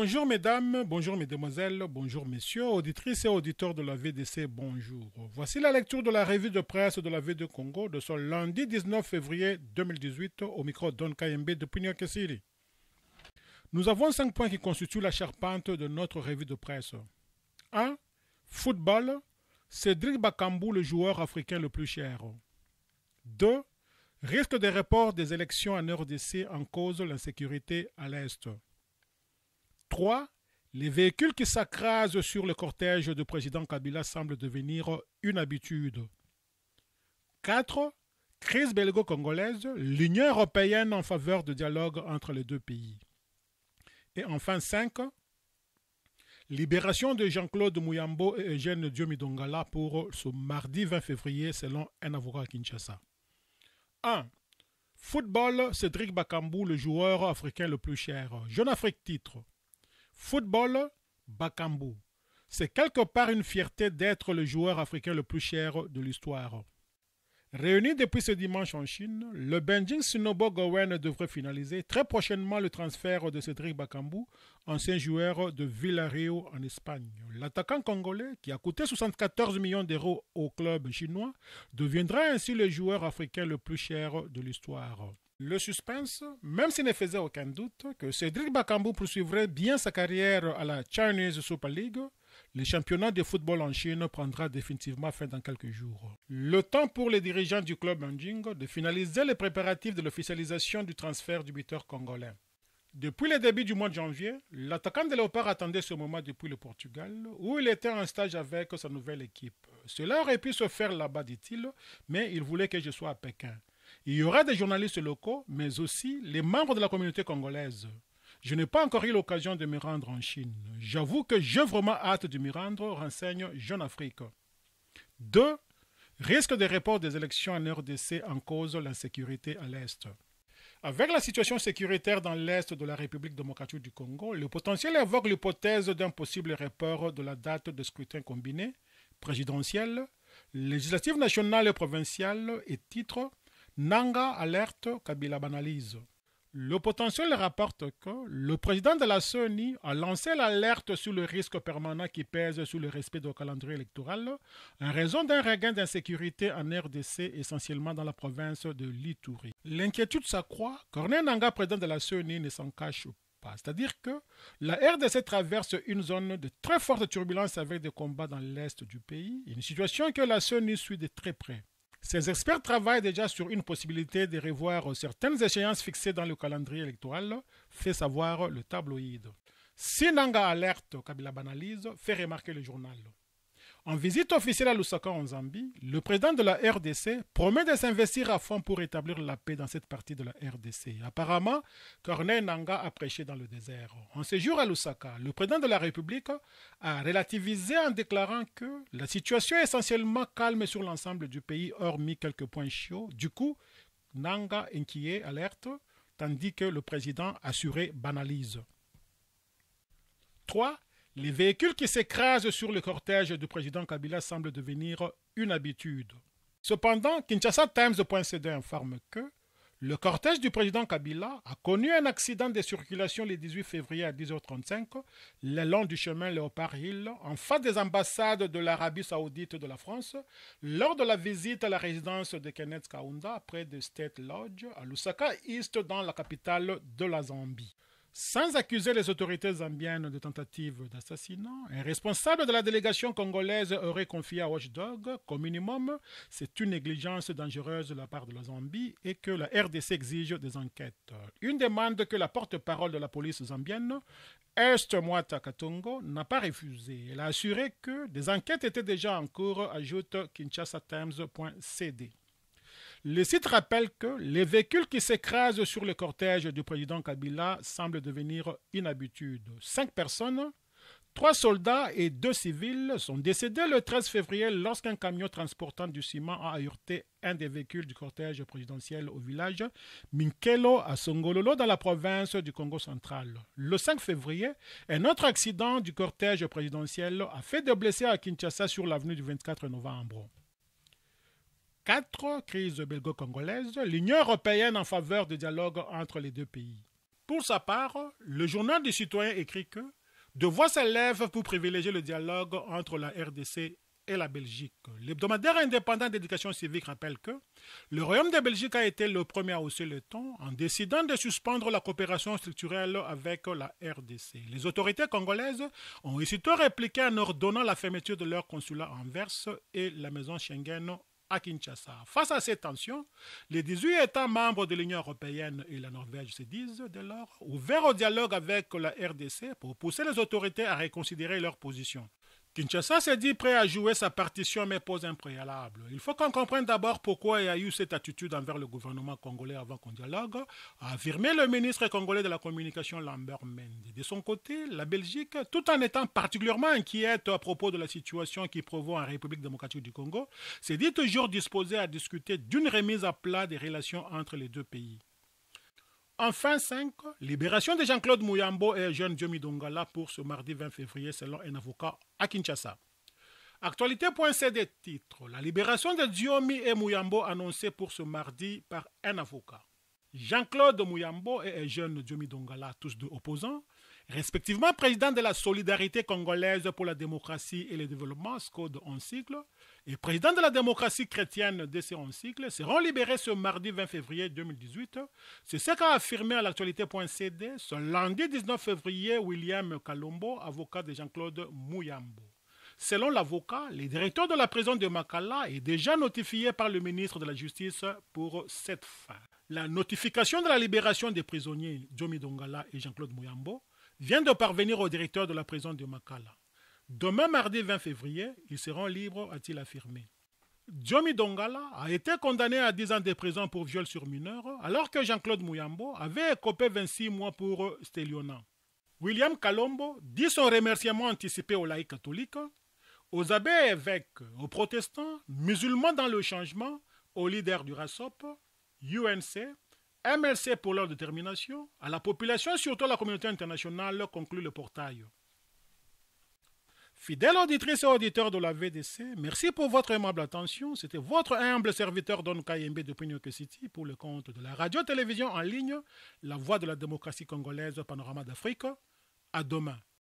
Bonjour mesdames, bonjour mesdemoiselles, bonjour messieurs, auditrices et auditeurs de la VDC, bonjour. Voici la lecture de la revue de presse de la V2 Congo de ce lundi 19 février 2018 au micro Don KMB depuis New York City. Nous avons 5 points qui constituent la charpente de notre revue de presse. 1. Football. Cédric Bakambu, le joueur africain le plus cher. 2. Risque de report des élections en RDC en cause l'insécurité à l'Est. 3. Les véhicules qui s'écrasent sur le cortège du président Kabila semblent devenir une habitude. 4. Crise belgo-congolaise, l'Union européenne en faveur de dialogue entre les deux pays. Et enfin 5. Libération de Jean-Claude Mouyambo et Eugène Diomidongala pour ce mardi 20 février selon un avocat à Kinshasa. 1. Football, Cédric Bakambu, le joueur africain le plus cher. Jeune Afrique titre. Football, Bakambu. C'est quelque part une fierté d'être le joueur africain le plus cher de l'histoire. Réuni depuis ce dimanche en Chine, le Beijing Sinobo Gowen devrait finaliser très prochainement le transfert de Cédric Bakambu, ancien joueur de Villarreal en Espagne. L'attaquant congolais, qui a coûté 74 millions d'euros au club chinois, deviendra ainsi le joueur africain le plus cher de l'histoire. Le suspense, même s'il ne faisait aucun doute que Cédric Bakambu poursuivrait bien sa carrière à la Chinese Super League, le championnat de football en Chine prendra définitivement fin dans quelques jours. Le temps pour les dirigeants du club Beijing de finaliser les préparatifs de l'officialisation du transfert du buteur congolais. Depuis le début du mois de janvier, l'attaquant de Léopard attendait ce moment depuis le Portugal, où il était en stage avec sa nouvelle équipe. Cela aurait pu se faire là-bas, dit-il, mais il voulait que je sois à Pékin. Il y aura des journalistes locaux, mais aussi les membres de la communauté congolaise. Je n'ai pas encore eu l'occasion de me rendre en Chine. J'avoue que j'ai vraiment hâte de m'y rendre, renseigne Jeune Afrique. 2. Risque de report des élections en RDC en cause l'insécurité à l'Est. Avec la situation sécuritaire dans l'Est de la République démocratique du Congo, le potentiel évoque l'hypothèse d'un possible report de la date de scrutin combiné, présidentiel, législative nationale et provinciale et titre Nanga alerte, Kabila banalise. Le potentiel rapporte que le président de la CENI a lancé l'alerte sur le risque permanent qui pèse sur le respect du calendrier électoral en raison d'un regain d'insécurité en RDC, essentiellement dans la province de l'Ituri. L'inquiétude s'accroît. Corneille Nangaa, président de la CENI, ne s'en cache pas. C'est-à-dire que la RDC traverse une zone de très forte turbulence avec des combats dans l'est du pays, une situation que la CENI suit de très près. Ces experts travaillent déjà sur une possibilité de revoir certaines échéances fixées dans le calendrier électoral, fait savoir le tabloïd. Si Nanga alerte, Kabila banalise, fait remarquer le journal. En visite officielle à Lusaka en Zambie, le président de la RDC promet de s'investir à fond pour établir la paix dans cette partie de la RDC. Apparemment, Corneille Nangaa a prêché dans le désert. En séjour à Lusaka, le président de la République a relativisé en déclarant que la situation est essentiellement calme sur l'ensemble du pays, hormis quelques points chauds. Du coup, Nangaa inquiet alerte, tandis que le président assuré banalise. 3. Les véhicules qui s'écrasent sur le cortège du président Kabila semblent devenir une habitude. Cependant, Kinshasa Times.cd informe que le cortège du président Kabila a connu un accident de circulation le 18 février à 10h35 le long du chemin Léopard Hill en face des ambassades de l'Arabie Saoudite de la France lors de la visite à la résidence de Kenneth Kaunda près de State Lodge à Lusaka East dans la capitale de la Zambie. Sans accuser les autorités zambiennes de tentative d'assassinat, un responsable de la délégation congolaise aurait confié à Watchdog qu'au minimum, c'est une négligence dangereuse de la part de la Zambie et que la RDC exige des enquêtes. Une demande que la porte-parole de la police zambienne, Esther Mwata Katongo, n'a pas refusée. Elle a assuré que des enquêtes étaient déjà en cours, ajoute kinshasatimes.cd. Le site rappelle que les véhicules qui s'écrasent sur le cortège du président Kabila semblent devenir une habitude. 5 personnes, 3 soldats et 2 civils sont décédés le 13 février lorsqu'un camion transportant du ciment a heurté un des véhicules du cortège présidentiel au village Minkelo à Songololo dans la province du Congo central. Le 5 février, un autre accident du cortège présidentiel a fait 2 blessés à Kinshasa sur l'avenue du 24 novembre. 4. Crise belgo-congolaise, l'Union européenne en faveur du dialogue entre les deux pays. Pour sa part, le journal du citoyen écrit que de voix s'élève pour privilégier le dialogue entre la RDC et la Belgique. L'hebdomadaire indépendant d'éducation civique rappelle que le Royaume de Belgique a été le premier à hausser le ton en décidant de suspendre la coopération structurelle avec la RDC. Les autorités congolaises ont aussitôt répliqué en ordonnant la fermeture de leur consulat à Anvers et la maison Schengen à Kinshasa. Face à ces tensions, les 18 États membres de l'Union européenne et la Norvège se disent dès lors ouverts au dialogue avec la RDC pour pousser les autorités à reconsidérer leur position. Kinshasa s'est dit prêt à jouer sa partition mais pose un préalable. Il faut qu'on comprenne d'abord pourquoi il y a eu cette attitude envers le gouvernement congolais avant qu'on dialogue, a affirmé le ministre congolais de la communication Lambert Mende. De son côté, la Belgique, tout en étant particulièrement inquiète à propos de la situation qui provoque en République démocratique du Congo, s'est dit toujours disposée à discuter d'une remise à plat des relations entre les deux pays. Enfin 5, libération de Jean-Claude Muyambo et Jeune Diomi Dongala pour ce mardi 20 février selon un avocat à Kinshasa. Actualité.cd titre la libération de Diomi et Muyambo annoncée pour ce mardi par un avocat. Jean-Claude Muyambo et Jeune Diomi Dongala, tous deux opposants, respectivement président de la Solidarité congolaise pour la démocratie et le développement, SCODE en sigle, et président de la démocratie chrétienne DC en sigle, seront libérés ce mardi 20 février 2018. C'est ce qu'a affirmé à l'actualité.cd ce lundi 19 février William Kalombo, avocat de Jean-Claude Muyambo. Selon l'avocat, le directeur de la prison de Makala est déjà notifié par le ministre de la Justice pour cette fin. La notification de la libération des prisonniers Diomi Dongala et Jean-Claude Muyambo vient de parvenir au directeur de la prison de Makala. Demain, mardi 20 février, ils seront libres, a-t-il affirmé. Diomi Dongala a été condamné à 10 ans de prison pour viol sur mineur, alors que Jean-Claude Muyambo avait écopé 26 mois pour stélionnat. William Kalombo dit son remerciement anticipé aux laïcs catholiques, aux abbés et évêques, aux protestants, musulmans dans le changement, aux leaders du RASOP, UNC, MLC pour leur détermination, à la population, surtout à la communauté internationale, conclut le portail. Fidèles auditrices et auditeurs de la VDC, merci pour votre aimable attention. C'était votre humble serviteur Don Kayembe depuis New York City pour le compte de la radio-télévision en ligne, La Voix de la démocratie congolaise, Panorama d'Afrique. À demain.